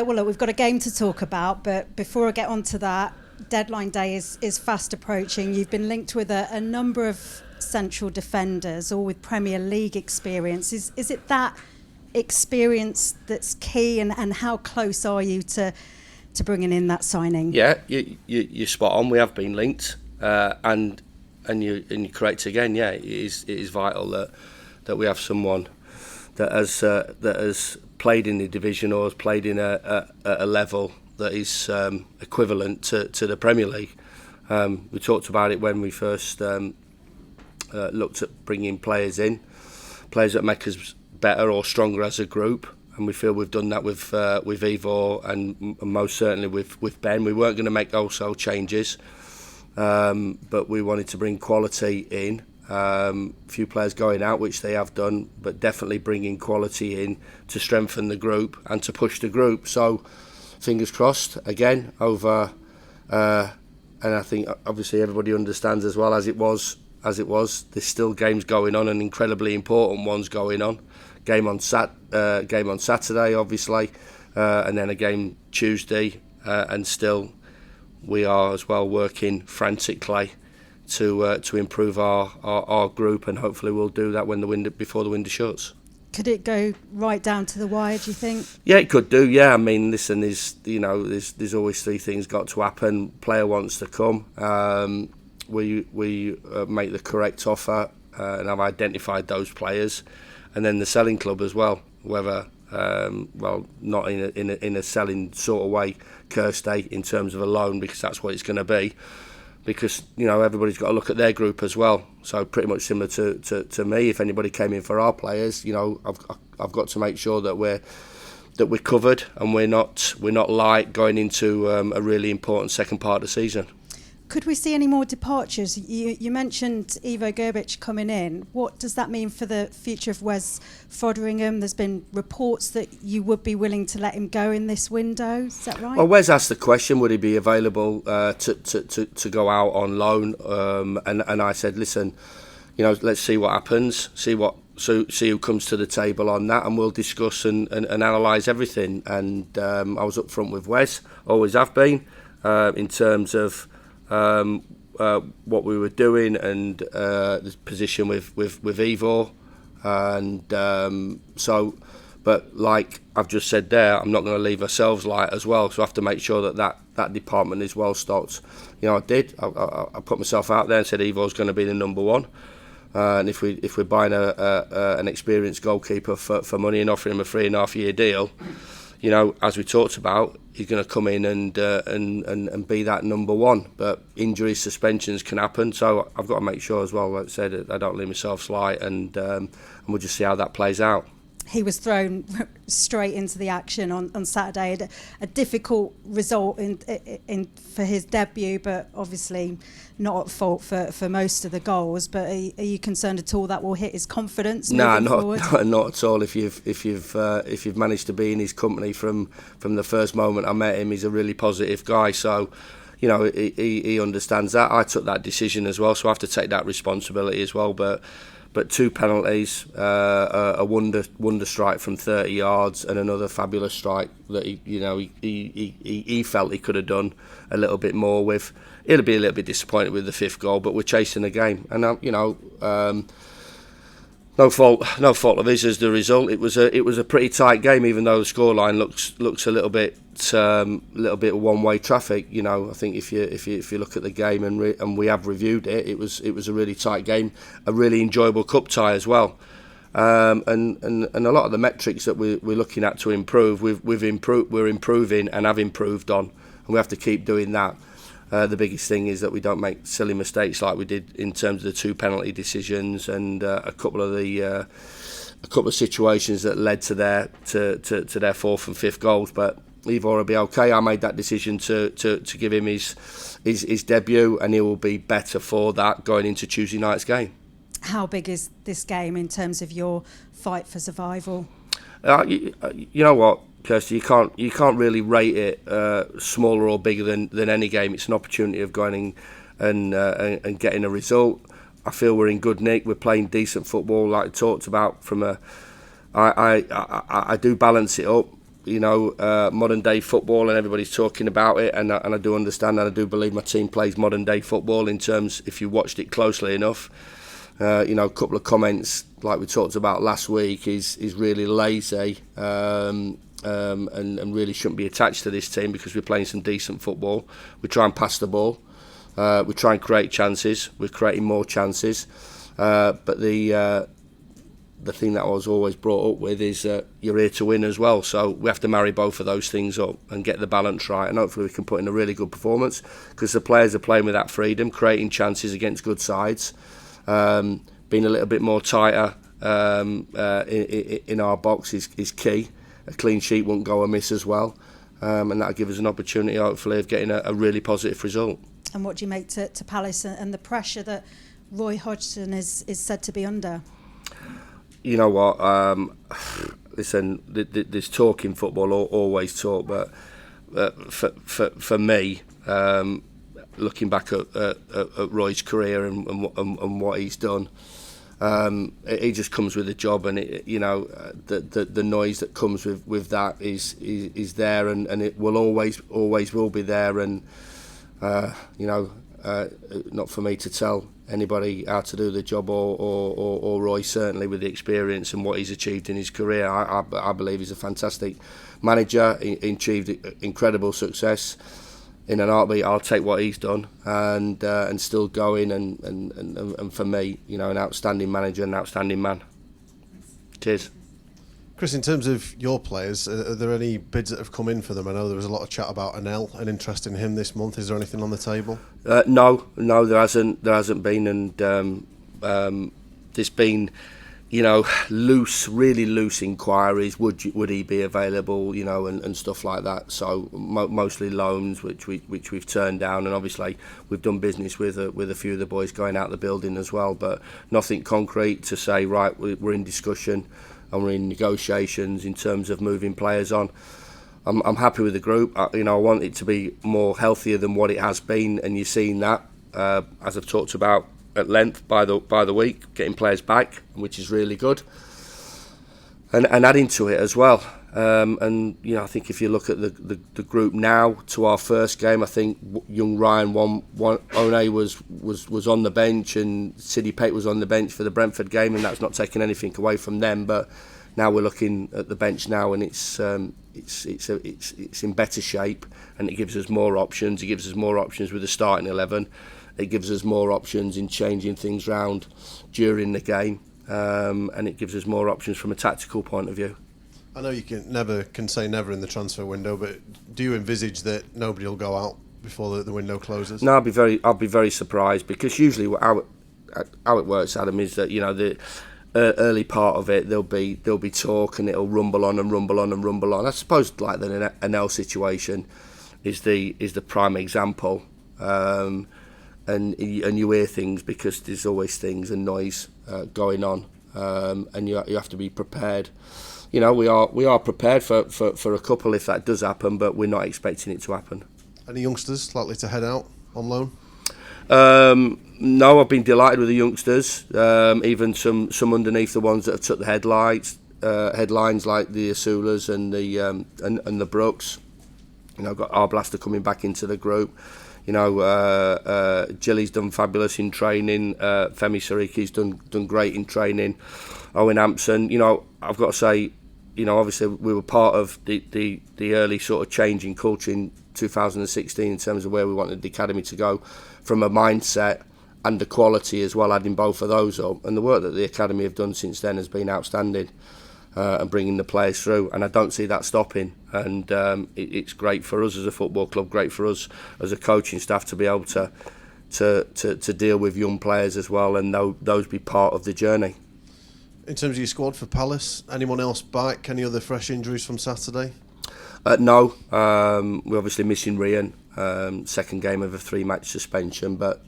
Well, look, we've got a game to talk about, but before I get on to that, deadline day is fast approaching. You've been linked with a number of central defenders, all with Premier League experience. Is it that experience that's key, and how close are you to bringing in that signing? Yeah, you're spot on. We have been linked, and you're correct again. Yeah, it is vital that we have someone that has played in the division or has played in a level that is equivalent to the Premier League. We talked about it when we first looked at bringing players that make us better or stronger as a group, and we feel we've done that with Ivor and most certainly with Ben. We weren't going to make wholesale changes, but we wanted to bring quality in. A few players going out, which they have done, but definitely bringing quality in to strengthen the group and to push the group. So fingers crossed again over, and I think obviously everybody understands as well as it was. There's still games going on, and incredibly important ones going on. Game on Saturday, obviously, and then a game Tuesday, and still we are as well working frantically to improve our group, and hopefully we'll do that before the window shuts. Could it go right down to the wire, do you think? Yeah, it could do. Yeah, I mean, listen, there's always three things got to happen. Player wants to come. We make the correct offer, and I've identified those players, and then the selling club as well. Whether not in a selling sort of way, Kirsty, in terms of a loan, because that's what it's going to be. Because everybody's got to look at their group as well. So pretty much similar to me. If anybody came in for our players, I've got to make sure that we're covered, and we're not light going into a really important second part of the season. Could we see any more departures? You mentioned Ivo Gerbic coming in. What does that mean for the future of Wes Foderingham? There's been reports that you would be willing to let him go in this window. Is that right? Well, Wes asked the question, would he be available to go out on loan? And I said, listen, let's see what happens, see who comes to the table on that, and we'll discuss and analyse everything. And I was up front with Wes, always have been, in terms of what we were doing and the position with Ivor, and but like I've just said there, I'm not going to leave ourselves light as well, so I have to make sure that department is well stocked. I did. I put myself out there and said Ivor's going to be the number one, and if we're buying an experienced goalkeeper for money and offering him a 3.5 year deal, as we talked about, he's going to come in and be that number one. But injuries, suspensions can happen, so I've got to make sure as well, like I said, I don't leave myself slight, and we'll just see how that plays out. He was thrown straight into the action on Saturday. A difficult result in for his debut, but obviously not at fault for most of the goals. But are you concerned at all that will hit his confidence? No, not at all. If you've managed to be in his company from the first moment I met him, he's a really positive guy. So, he understands that. I took that decision as well, so I have to take that responsibility as well. But 2 penalties, a wonder strike from 30 yards, and another fabulous strike that he felt he could have done a little bit more with. He'll be a little bit disappointed with the 5th goal, but we're chasing the game, and no fault of his as the result. It was a pretty tight game, even though the scoreline looks a little bit one way traffic. I think if you look at the game and we have reviewed it, it was a really tight game, a really enjoyable cup tie as well, and a lot of the metrics that we're looking at to improve, we're improving and have improved on, and we have to keep doing that. The biggest thing is that we don't make silly mistakes like we did in terms of the 2 penalty decisions and a couple of situations that led to their 4th and 5th goals. But Ivor will be okay. I made that decision to give him his debut, and he will be better for that going into Tuesday night's game. How big is this game in terms of your fight for survival? You know what, Kirsty, you can't really rate it smaller or bigger than any game. It's an opportunity of going and getting a result. I feel we're in good nick. We're playing decent football, like I talked about. I do balance it up modern day football, and everybody's talking about it, and I do understand, and I do believe my team plays modern day football in terms, if you watched it closely enough. A couple of comments like we talked about last week is really lazy, and really shouldn't be attached to this team, because we're playing some decent football. We try and pass the ball, we try and create chances, we're creating more chances, but the thing that I was always brought up with is you're here to win as well, so we have to marry both of those things up and get the balance right, and hopefully we can put in a really good performance, because the players are playing with that freedom, creating chances against good sides, being a little bit more tighter in our box is key. A clean sheet won't go amiss as well, and that'll give us an opportunity hopefully of getting a really positive result. And what do you make to Palace and the pressure that Roy Hodgson is said to be under? You know what? Listen, there's talk in football, always talk, but for me, looking back at Roy's career and what he's done, he just comes with a job, and the noise that comes with that is there, and it will always will be there, and not for me to tell anybody how to do the job, or Roy, certainly with the experience and what he's achieved in his career. I believe he's a fantastic manager. He achieved incredible success. In an heartbeat, I'll take what he's done and still going, and for me, an outstanding manager, an outstanding man. Cheers. Chris, in terms of your players, are there any bids that have come in for them? I know there was a lot of chat about Anel and interest in him this month. Is there anything on the table? No, there hasn't been, and there's been, really loose inquiries. Would he be available, and stuff like that. So mostly loans, which we've turned down, and obviously we've done business with a few of the boys going out the building as well, but nothing concrete to say. Right, we're in discussion and we're in negotiations in terms of moving players on. I'm happy with the group. I want it to be more healthier than what it has been, and you're seeing that, as I've talked about at length by the week, getting players back, which is really good, and adding to it as well. I think if you look at the group now to our first game, I think young Ryan One was on the bench, and Sidney Pate was on the bench for the Brentford game, and that's not taking anything away from them. But now we're looking at the bench now, and it's in better shape, and it gives us more options. It gives us more options with the starting 11. It gives us more options in changing things round during the game, and it gives us more options from a tactical point of view. I know you can say never in the transfer window, but do you envisage that nobody will go out before the window closes? No, I'll be very surprised, because usually how it works, Adam, is that the early part of it there'll be talk, and it'll rumble on and rumble on and rumble on. I suppose like the Anel situation is the prime example, and you hear things because there's always things and noise going on, and you have to be prepared. We are prepared for a couple if that does happen, but we're not expecting it to happen. Any youngsters likely to head out on loan? No, I've been delighted with the youngsters. Even some underneath the ones that have took the headlines like the Asulas and the Brooks. I've got Arblaster coming back into the group. Gilly's done fabulous in training. Femi Sariki's done great in training. Owen Hampson, I've got to say, obviously we were part of the early sort of change in culture in 2016 in terms of where we wanted the academy to go, from a mindset and the quality as well, adding both of those up. And the work that the academy have done since then has been outstanding, and bringing the players through. And I don't see that stopping. And it's great for us as a football club, great for us as a coaching staff to be able to deal with young players as well, and those be part of the journey. In terms of your squad for Palace, anyone else back? Any other fresh injuries from Saturday? No, we're obviously missing Rian, second game of a 3-match suspension, but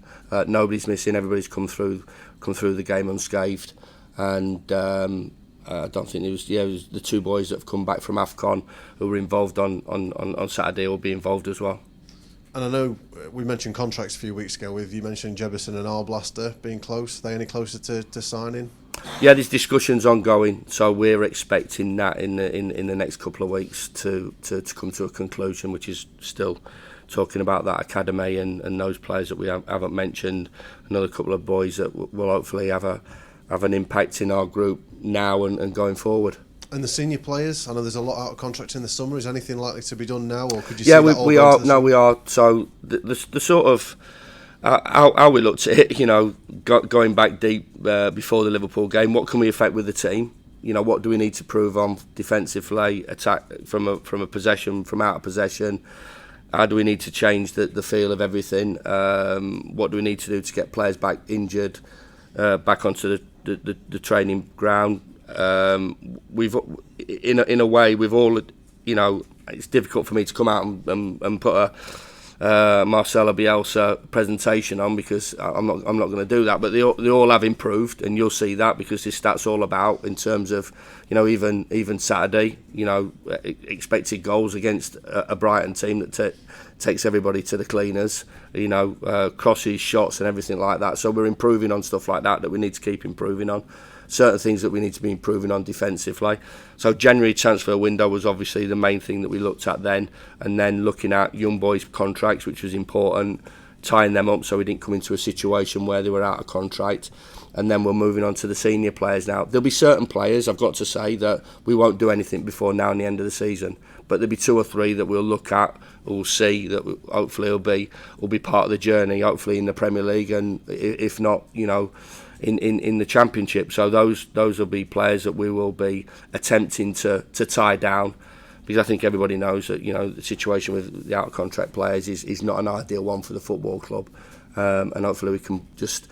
nobody's missing. Everybody's come through the game unscathed, and I don't think it was the two boys that have come back from AFCON who were involved on Saturday will be involved as well. And I know we mentioned contracts a few weeks ago. You mentioned Jefferson and Arblaster being close. Are they any closer to signing? Yeah, there's discussions ongoing, so we're expecting that in the next couple of weeks to come to a conclusion, which is still talking about that academy and those players that we haven't mentioned, another couple of boys that will hopefully have an impact in our group now and going forward. And the senior players, I know there's a lot out of contract in the summer. Is anything likely to be done now, or could you see that all we going are. to the summer? We are. So the sort of how we looked at it, going back deep before the Liverpool game, what can we affect with the team? What do we need to prove on defensively, attack from a possession, from out of possession? How do we need to change the feel of everything? What do we need to do to get players back injured, back onto the training ground? We've in a way we've all, it's difficult for me to come out and put a Marcelo Bielsa presentation on, because I'm not going to do that, but they all have improved, and you'll see that, because that's all about in terms of even Saturday, expected goals against a Brighton team that takes everybody to the cleaners, crosses, shots and everything like that. So we're improving on stuff like that we need to keep improving on. Certain things that we need to be improving on defensively. So January transfer window was obviously the main thing that we looked at then, and then looking at young boys' contracts, which was important, tying them up so we didn't come into a situation where they were out of contract. And then we're moving on to the senior players now. There'll be certain players, I've got to say, that we won't do anything before now and the end of the season, but there'll be 2 or 3 that we'll look at, we'll see, that hopefully will be part of the journey, hopefully in the Premier League, and if not, in the Championship. So those will be players that we will be attempting to tie down, because I think everybody knows that the situation with the out of contract players is not an ideal one for the football club, and hopefully we can just,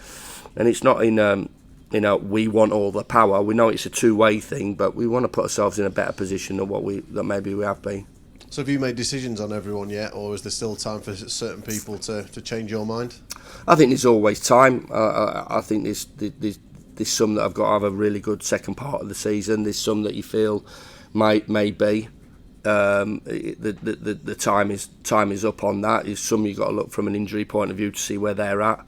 and it's not in we want all the power. We know it's a two-way thing, but we want to put ourselves in a better position than maybe we have been. So have you made decisions on everyone yet, or is there still time for certain people to change your mind? I think there's always time. I think there's some that have got to have a really good second part of the season. There's some that you feel may be. The time is up on that. There's some you've got to look from an injury point of view to see where they're at.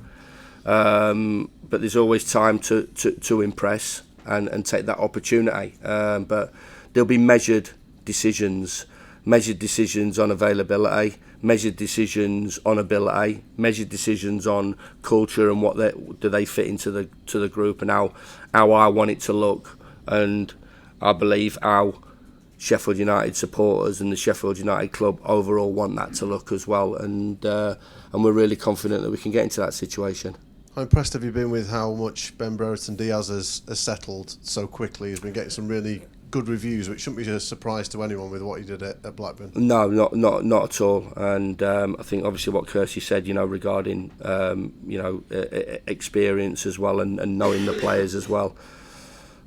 But there's always time to impress and take that opportunity. But there'll be measured decisions on availability, measured decisions on ability, measured decisions on culture and do they fit into the group, and how I want it to look, and I believe how Sheffield United supporters and the Sheffield United club overall want that to look as well, and we're really confident that we can get into that situation. How impressed have you been with how much Brereton Diaz has settled so quickly? He's been getting some really good reviews, which shouldn't be a surprise to anyone with what he did at Blackburn. No, not at all. And I think obviously what Kirsty said, regarding experience as well, and knowing the players as well,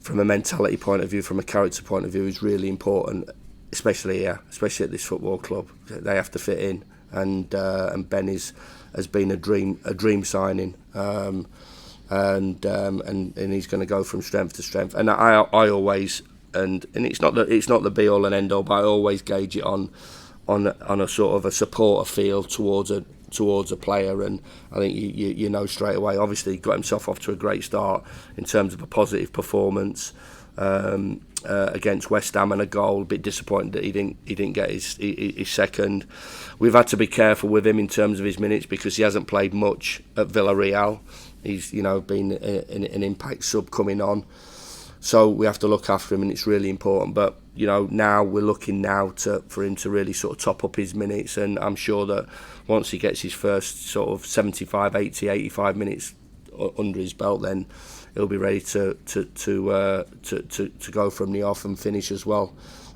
from a mentality point of view, from a character point of view, is really important, especially here, especially at this football club. They have to fit in, and Ben has been a dream signing, and he's going to go from strength to strength. And I always. And it's not the be all and end all, but I always gauge it on a sort of a supporter feel towards a player, and I think you know straight away. Obviously, he got himself off to a great start in terms of a positive performance against West Ham and a goal. A bit disappointed that he didn't get his second. We've had to be careful with him in terms of his minutes, because he hasn't played much at Villarreal. He's been an impact sub coming on. So we have to look after him, and it's really important. But now we're looking for him to really sort of top up his minutes, and I'm sure that once he gets his first sort of 75, 80, 85 minutes under his belt, then he'll be ready to go from the off and finish as well.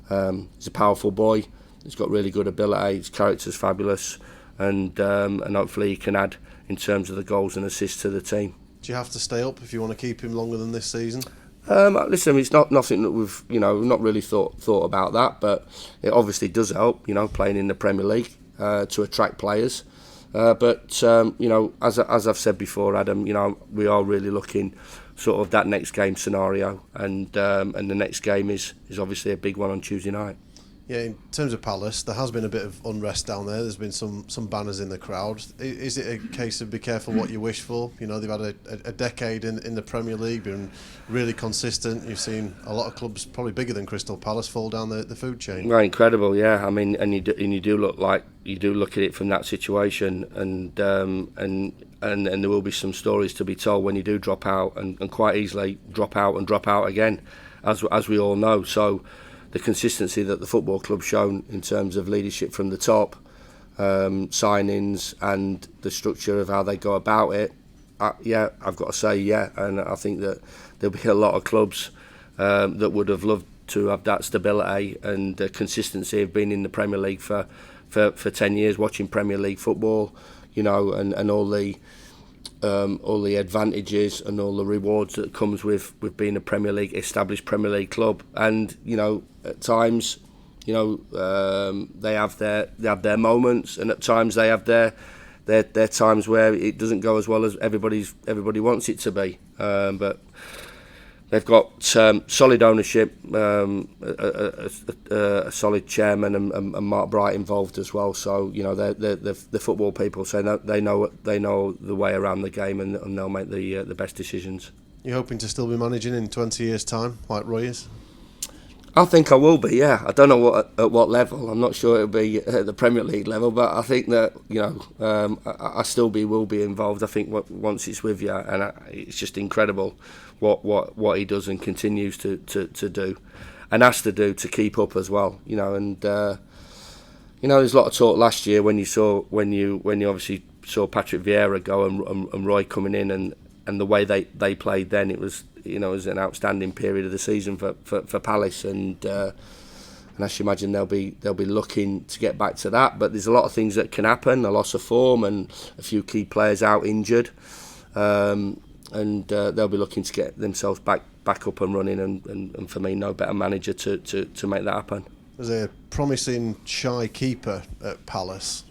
He's a powerful boy. He's got really good ability. His character's fabulous, and hopefully he can add in terms of the goals and assists to the team. Do you have to stay up if you want to keep him longer than this season? Listen, it's nothing that we've not really thought about that, but it obviously does help, playing in the Premier League to attract players. But as I've said before, Adam, we are really looking sort of that next game scenario, and the next game is obviously a big one on Tuesday night. Yeah, in terms of Palace, there has been a bit of unrest down there. There's been some banners in the crowd. Is it a case of be careful what you wish for? You know, they've had a decade in the Premier League, been really consistent. You've seen a lot of clubs, probably bigger than Crystal Palace, fall down the food chain. Well, incredible, yeah. I mean, and you do look at it from that situation, and there will be some stories to be told when you do drop out, and quite easily drop out again, as we all know. So the consistency that the football club's shown in terms of leadership from the top, signings, and the structure of how they go about it, I've got to say, yeah. And I think that there'll be a lot of clubs that would have loved to have that stability and consistency of being in the Premier League for 10 years, watching Premier League football, you know, and all the advantages and all the rewards that comes with being a established Premier League club. And you know, at times, you know, they have their moments, and at times they have their times where it doesn't go as well as everybody wants it to be. But they've got solid ownership, a solid chairman, and Mark Bright involved as well. So you know, the football people say they know the way around the game, and they'll make the best decisions. You're hoping to still be managing in 20 years' time, like Roy is? I think I will be. Yeah, I don't know at what level. I'm not sure it'll be at the Premier League level, but I think that, you know, I still will be involved. I think once it's with you, and it's just incredible what he does and continues to do, and has to do to keep up as well. You know, and you know, there's a lot of talk last year when you obviously saw Patrick Vieira go and Roy coming in, and the way they played then, it was, you know, it was an outstanding period of the season for Palace, and I should imagine they'll be looking to get back to that. But there's a lot of things that can happen, a loss of form and a few key players out injured, and they'll be looking to get themselves back up and running, and for me, no better manager to make that happen. There's a promising shy keeper at Palace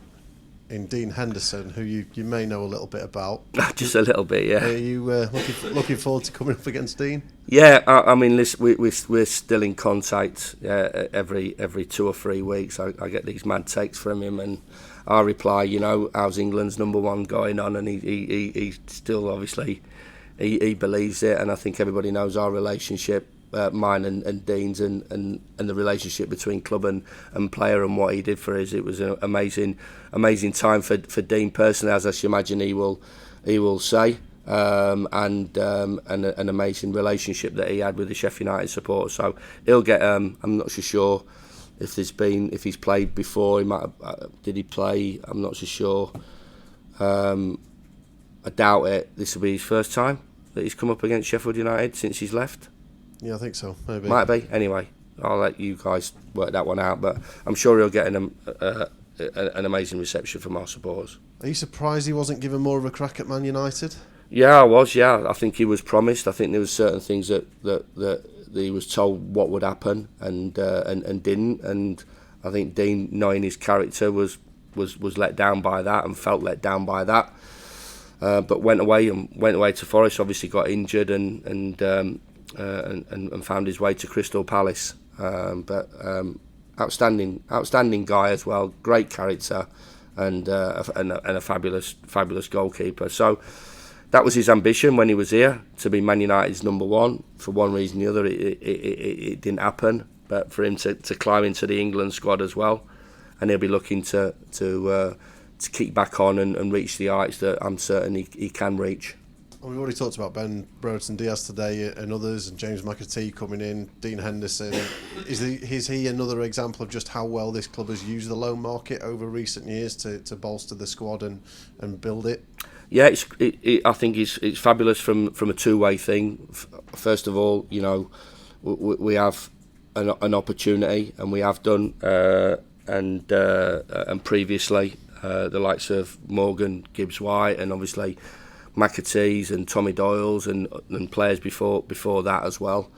in Dean Henderson, who you may know a little bit about. Just a little bit, yeah. Are you looking forward to coming up against Dean? Yeah, I mean, listen, we're still in contact every 2 or 3 weeks. I get these mad texts from him, and I reply, you know, how's England's number one going on? And he still obviously he believes it, and I think everybody knows our relationship. Mine and Dean's, and the relationship between club and player, and what he did for us. It was an amazing time for Dean personally, as I should imagine he will say, and an amazing relationship that he had with the Sheffield United supporters. So he'll get. I'm not so sure if he's played before. He might have, did he play? I'm not so sure. I doubt it. This will be his first time that he's come up against Sheffield United since he's left. Yeah, I think so. Maybe. Might be. Anyway, I'll let you guys work that one out. But I'm sure he'll get an amazing reception from our supporters. Are you surprised he wasn't given more of a crack at Man United? Yeah, I was. Yeah, I think he was promised. I think there was certain things that he was told what would happen and didn't. And I think Dean, knowing his character, was let down by that and felt let down by that. But went away to Forest. Obviously, got injured and found his way to Crystal Palace. But outstanding guy as well, great character, and a fabulous goalkeeper. So that was his ambition when he was here, to be Man United's number one. For one reason or the other, it didn't happen. But for him to climb into the England squad as well, and he'll be looking to kick back on and reach the heights that I'm certain he can reach. Well, we've already talked about Brereton Diaz today and others, and James McAtee coming in, Dean Henderson. Is he another example of just how well this club has used the loan market over recent years to bolster the squad and build it? Yeah, I think it's fabulous from a two-way thing. First of all, you know, we have an opportunity, and we have done, and previously the likes of Morgan, Gibbs White, and obviously McAtee's and Tommy Doyle's and players before that as well.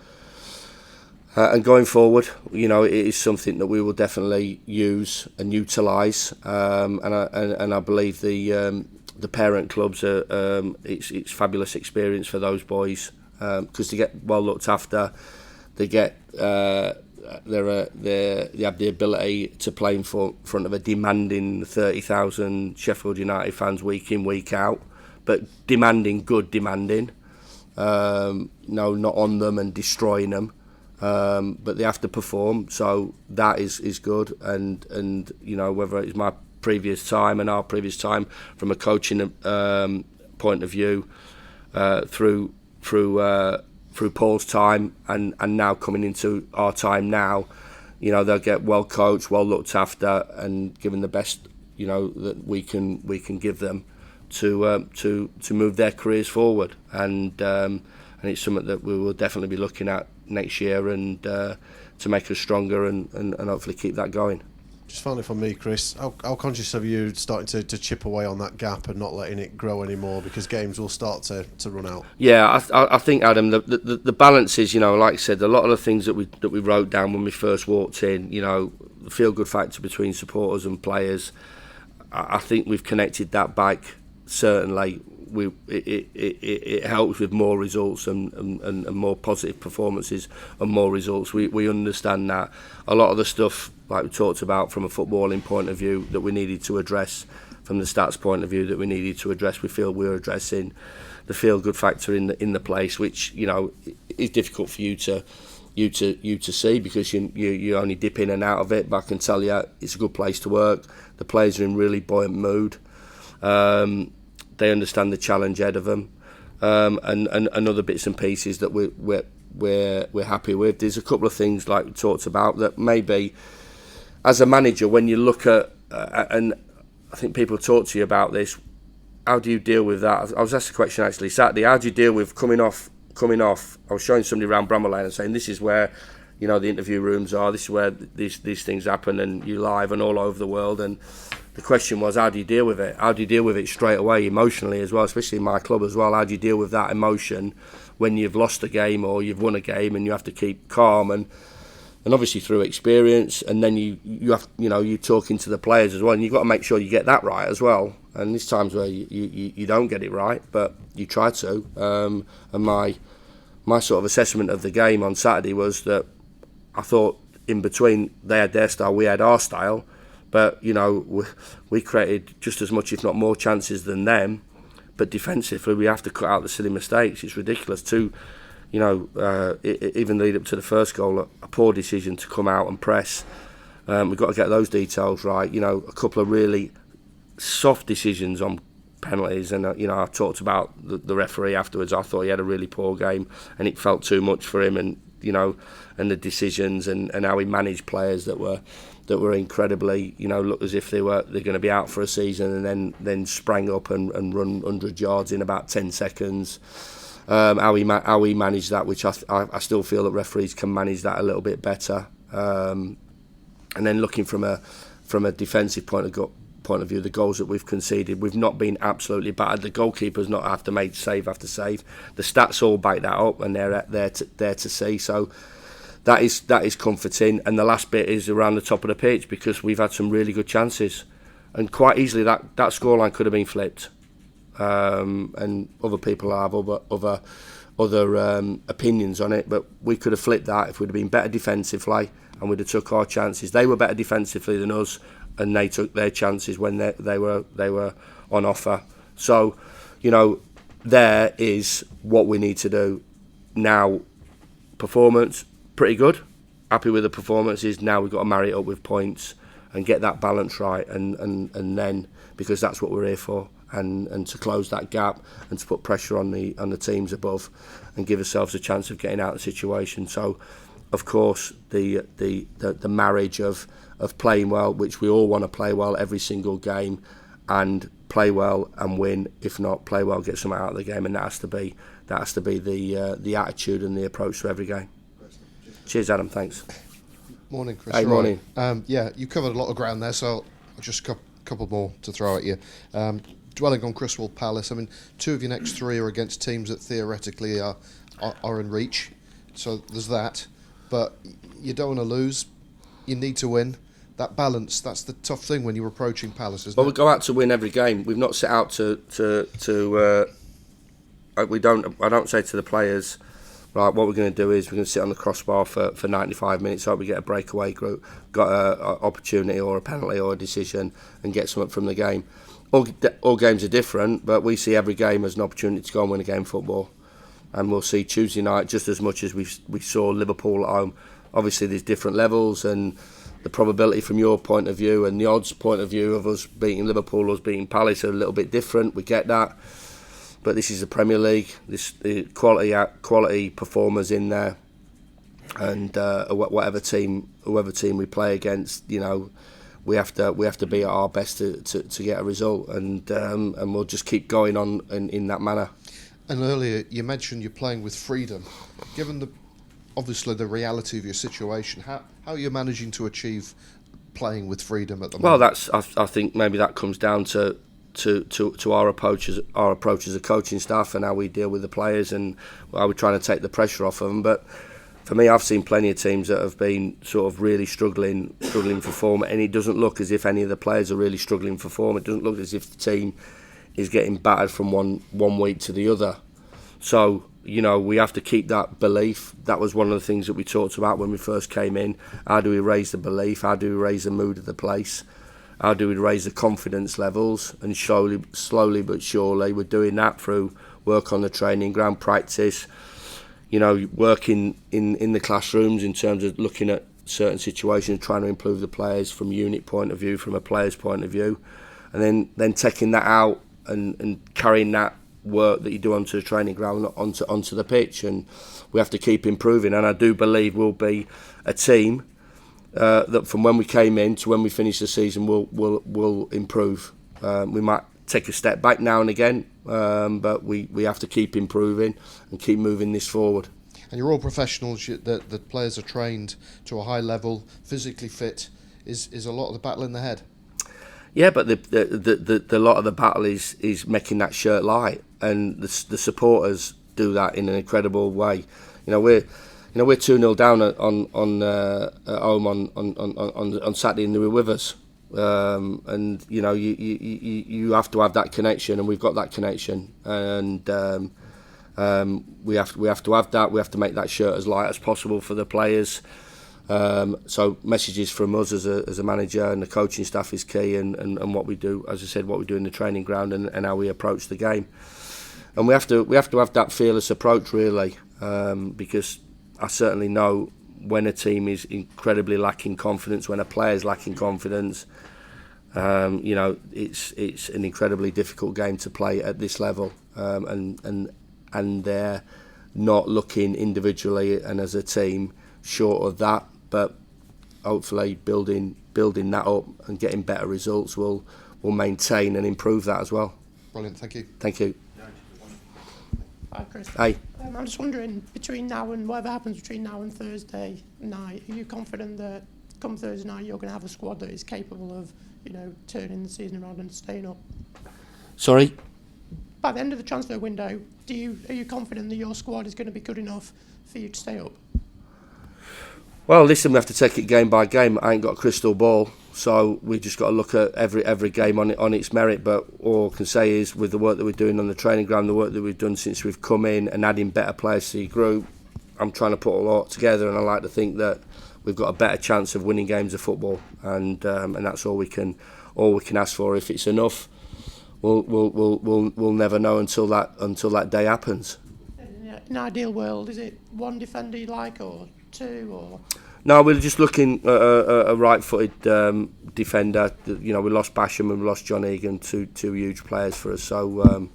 And going forward, you know, it is something that we will definitely use and utilise. And I believe the parent clubs are it's fabulous experience for those boys, because they get well looked after. They get they have the ability to play in front of a demanding 30,000 Sheffield United fans week in, week out, but good demanding. No, not on them and destroying them, but they have to perform. So that is good. And whether it's my previous time and our previous time from a coaching point of view, through Paul's time and now coming into our time now, they'll get well coached, well looked after, and given the best that we can give them to move their careers forward. And it's something that we will definitely be looking at next year, and to make us stronger and hopefully keep that going. Just finally from me, Chris, how conscious of you starting to chip away on that gap and not letting it grow anymore, because games will start to run out? Yeah, I think, Adam, the balance is, like I said, a lot of the things that we wrote down when we first walked in, the feel-good factor between supporters and players, I think we've connected that back, certainly. It helps with more results and more positive performances and more results. We understand that. A lot of the stuff, like we talked about from a footballing point of view, that we needed to address, from the stats point of view that we needed to address, we feel we're addressing. The feel good factor in the place, which is difficult for you to see, because you only dip in and out of it. But I can tell you, it's a good place to work. The players are in really buoyant mood. They understand the challenge ahead of them, and other bits and pieces that we're happy with. There's a couple of things, like we talked about, that maybe as a manager, when you look at and I think people talk to you about this, how do you deal with that? I was asked a question actually Saturday. How do you deal with coming off? I was showing somebody around Bramall Lane and saying, this is where the interview rooms are. This is where these things happen, and you're live and all over the world. And the question was, how do you deal with it? How do you deal with it straight away, emotionally as well, especially in my club as well? How do you deal with that emotion when you've lost a game or you've won a game, and you have to keep calm and obviously through experience, and then you have you're talking to the players as well, and you've got to make sure you get that right as well. And there's times where you don't get it right, but you try to. And my sort of assessment of the game on Saturday was that I thought in between they had their style, we had our style. But we created just as much, if not more, chances than them. But defensively, we have to cut out the silly mistakes. It's ridiculous. Even lead up to the first goal, a poor decision to come out and press. We've got to get those details right. A couple of really soft decisions on penalties, and I talked about the referee afterwards. I thought he had a really poor game, and it felt too much for him. And and the decisions and how he managed players that were incredibly, looked as if they're going to be out for a season, and then sprang up and run 100 yards in about 10 seconds. How he managed that, which I still feel that referees can manage that a little bit better. And then looking from a defensive point of view, the goals that we've conceded, we've not been absolutely battered. The goalkeeper's not have to make save after save. The stats all back that up, and they're there to see. So that is comforting. And the last bit is around the top of the pitch, because we've had some really good chances, and quite easily that scoreline could have been flipped. And other people have other opinions on it, but we could have flipped that if we'd have been better defensively, and we'd have took our chances. They were better defensively than us, and they took their chances when they were on offer. So, there is what we need to do now. Performance, pretty good. Happy with the performances. Now we've got to marry it up with points and get that balance right, and then, because that's what we're here for, and to close that gap and to put pressure on the teams above and give ourselves a chance of getting out of the situation. So, of course, the marriage of playing well, which we all want to play well every single game, and play well and win. If not, play well, get something out of the game, and that has to be the attitude and the approach to every game. Cheers, Adam. Thanks. Morning, Chris. Hey, morning. You covered a lot of ground there, so just a couple more to throw at you. Dwelling on Cresswell Palace, I mean, 2 of your next 3 are against teams that theoretically are in reach, so there's that. But you don't want to lose. You need to win. That balance, that's the tough thing when you're approaching Palace, isn't it? Well, we go out to win every game. We've not set out to I don't say to the players, right, what we're going to do is we're going to sit on the crossbar for 95 minutes, hope we get a breakaway group, got an opportunity or a penalty or a decision, and get something from the game. All games are different, but we see every game as an opportunity to go and win a game of football. And we'll see Tuesday night just as much as we saw Liverpool at home. Obviously, there's different levels, and the probability from your point of view and the odds point of view of us beating Liverpool, us beating Palace are a little bit different. We get that. But this is the Premier League. The quality performers in there, and whoever team we play against, we have to be at our best to get a result, and we'll just keep going on in that manner. And earlier you mentioned you're playing with freedom. Given obviously the reality of your situation, how are you managing to achieve playing with freedom at the moment? Well, I think maybe that comes down to our approach as a coaching staff and how we deal with the players and how we're trying to take the pressure off of them. But for me, I've seen plenty of teams that have been sort of really struggling for form, and it doesn't look as if any of the players are really struggling for form. It doesn't look as if the team is getting battered from one week to the other. So, we have to keep that belief. That was one of the things that we talked about when we first came in. How do we raise the belief? How do we raise the mood of the place? How do we raise the confidence levels? And slowly but surely, we're doing that through work on the training ground, practice, working in the classrooms in terms of looking at certain situations, trying to improve the players from a unit point of view, from a player's point of view, and then taking that out and carrying that work that you do onto the training ground onto the pitch. And we have to keep improving, and I do believe we'll be a team that from when we came in to when we finish the season will improve. We might take a step back now and again, but we have to keep improving and keep moving this forward. And you're all professionals. The players are trained to a high level, physically fit. Is a lot of the battle in the head? Yeah, but the lot of the battle is making that shirt light, and the supporters do that in an incredible way. We're 2-0 down at home on Saturday, and they were with us. And you have to have that connection, and we've got that connection, and we have to have that. We have to make that shirt as light as possible for the players. So messages from us as a manager and the coaching staff is key, and what we do, as I said, what we do in the training ground and how we approach the game. And we have to have that fearless approach, really, because I certainly know when a team is incredibly lacking confidence, when a player's lacking confidence, it's an incredibly difficult game to play at this level, and they're not looking individually and as a team short of that, but hopefully building that up and getting better results will maintain and improve that as well. Brilliant, thank you. Thank you. Hi, Chris. Hey. I'm just wondering, between now and whatever happens between now and Thursday night, are you confident that come Thursday night you're going to have a squad that is capable of, turning the season around and staying up? Sorry? By the end of the transfer window, are you confident that your squad is going to be good enough for you to stay up? Well, listen, we have to take it game by game. I ain't got a crystal ball, so we just got to look at every game on its merit. But all I can say is, with the work that we're doing on the training ground, the work that we've done since we've come in and adding better players to the group, I'm trying to put a lot together, and I like to think that we've got a better chance of winning games of football, and that's all we can ask for. If it's enough, we'll never know until that day happens. In an ideal world, is it one defender you like, or two, or? No, we're just looking at a right-footed defender. We lost Basham and we lost John Egan, two huge players for us. So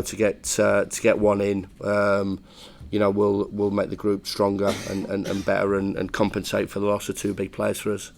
to get one in, we'll make the group stronger and better and compensate for the loss of two big players for us.